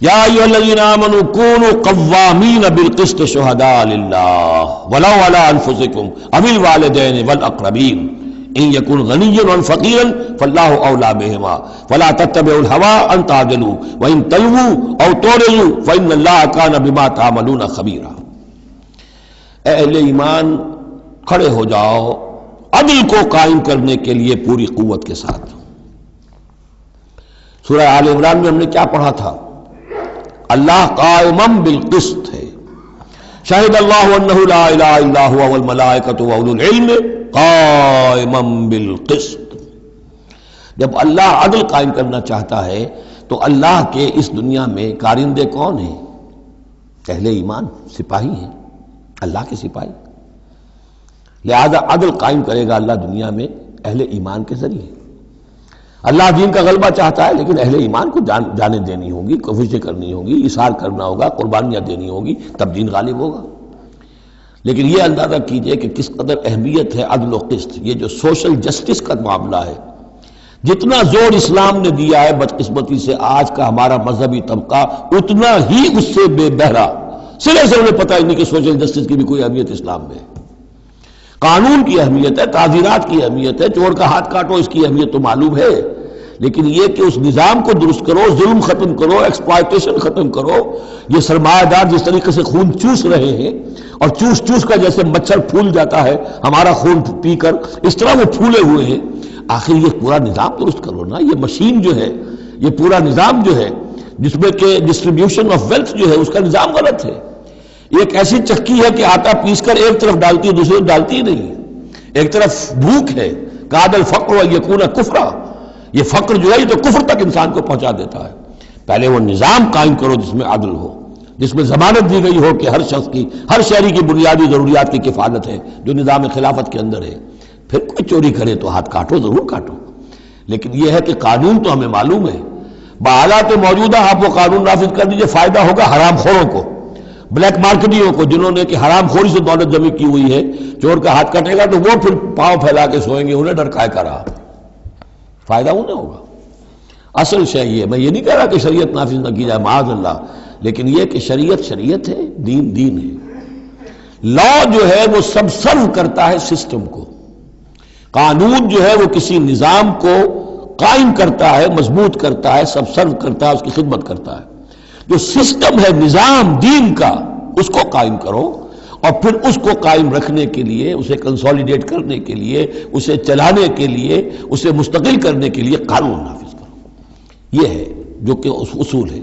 یا ایھا الذین آمنوا کونوا قوامین بالقسط شہداء للہ ولو علی انفسکم او الوالدین والاقربین ان یکن غنیا او فقیرا فاللہ اولی بہما فلا تتبعوا الہوی ان تعدلوا وان تلووا او تعرضوا فان اللہ کان بما تعملون خبیرا۔ اے اہل ایمان کھڑے ہو جاؤ عدل کو قائم کرنے کے لیے پوری قوت کے ساتھ۔ سورہ آل عمران میں ہم نے کیا پڑھا تھا؟ اللہ قائما بالقسط ہے، شہد اللہ انہ لا الہ الا هو والملائکۃ واولو العلم قائما بالقسط۔ جب اللہ عدل قائم کرنا چاہتا ہے تو اللہ کے اس دنیا میں کارندے کون ہیں؟ اہل ایمان، سپاہی ہیں، اللہ کے سپاہی۔ لہذا عدل قائم کرے گا اللہ دنیا میں اہل ایمان کے ذریعے۔ اللہ دین کا غلبہ چاہتا ہے لیکن اہل ایمان کو جانیں دینی ہوگی، کوششیں کرنی ہوگی، اصرار کرنا ہوگا، قربانیاں دینی ہوگی، تب دین غالب ہوگا۔ لیکن یہ اندازہ کیجئے کہ کس قدر اہمیت ہے عدل و قسط، یہ جو سوشل جسٹس کا معاملہ ہے، جتنا زور اسلام نے دیا ہے بدقسمتی سے آج کا ہمارا مذہبی طبقہ اتنا ہی اس سے بے بہرا، سرے سے انہیں پتہ ہی نہیں کہ سوشل جسٹس کی بھی کوئی اہمیت اسلام میں ہے۔ قانون کی اہمیت ہے، تعزیرات کی اہمیت ہے، چور کا ہاتھ کاٹو اس کی اہمیت تو معلوم ہے، لیکن یہ کہ اس نظام کو درست کرو، ظلم ختم کرو، ایکسپلائٹیشن ختم کرو۔ یہ سرمایہ دار جس طریقے سے خون چوس رہے ہیں اور چوس چوس کر جیسے مچھر پھول جاتا ہے ہمارا خون پی کر، اس طرح وہ پھولے ہوئے ہیں۔ آخر یہ پورا نظام درست کرو نا، یہ مشین جو ہے، یہ پورا نظام جو ہے جس میں کہ ڈسٹریبیوشن آف ویلتھ جو ہے اس کا نظام غلط ہے۔ ایک ایسی چکی ہے کہ آٹا پیس کر ایک طرف ڈالتی ہے دوسری طرف ڈالتی ہی نہیں، ایک طرف بھوک ہے، کاد الفقر ان یکون کفرا، یہ فقر جو ہے یہ تو کفر تک انسان کو پہنچا دیتا ہے۔ پہلے وہ نظام قائم کرو جس میں عدل ہو، جس میں ضمانت دی گئی ہو کہ ہر شخص کی، ہر شہری کی بنیادی ضروریات کی کفالت ہے، جو نظام خلافت کے اندر ہے۔ پھر کوئی چوری کرے تو ہاتھ کاٹو، ضرور کاٹو، لیکن یہ ہے کہ قانون تو ہمیں معلوم ہے، بحالات موجودہ آپ وہ قانون نافذ کر دیجئے، فائدہ ہوگا حرام خوروں کو، بلیک مارکیٹیوں کو، جنہوں نے کہ حرام خوری سے دولت جمع کی ہوئی ہے۔ چور کا ہاتھ کٹے گا تو وہ پھر پاؤں پھیلا کے سوئیں گے، انہیں ڈر کائے کا رہا، فائدہ انہیں ہوگا۔ اصل شے یہ، میں یہ نہیں کہہ رہا کہ شریعت نافذ نہ کی جائے معاذ اللہ، لیکن یہ کہ شریعت شریعت ہے، دین دین ہے۔ لا جو ہے وہ سب سرو کرتا ہے سسٹم کو، قانون جو ہے وہ کسی نظام کو قائم کرتا ہے، مضبوط کرتا ہے، سب سرو کرتا ہے، اس کی خدمت کرتا ہے۔ جو سسٹم ہے نظام دین کا، اس کو قائم کرو، اور پھر اس کو قائم رکھنے کے لیے، اسے کنسولیڈیٹ کرنے کے لیے، اسے چلانے کے لیے، اسے مستقل کرنے کے لیے قانون نافذ کرو۔ یہ ہے جو کہ اصول ہے۔